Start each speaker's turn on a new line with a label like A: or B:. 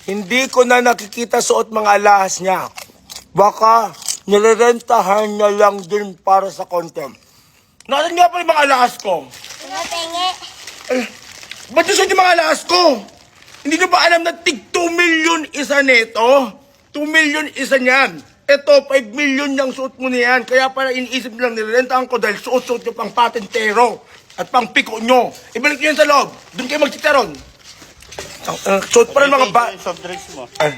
A: Hindi ko na nakikita suot mga alahas niya. Baka nirerentahan niya lang din para sa content. Nasaan nga pala yung mga alahas ko?
B: Penge.
A: Ba't nasuot yung mga alahas ko? Hindi nyo ba alam na tig 2 million isa nito? 2 million isa niyan. Ito, 5 million yung suot mo niyan. Kaya pala iniisip nyo lang nirerentahan ko dahil suot-suot nyo pang patentero at pang piko nyo. Ibalik nyo yan sa loob. Doon kayo magtitaron. Suot pa rin mga ba...
C: Soft drinks mo.
A: Ay,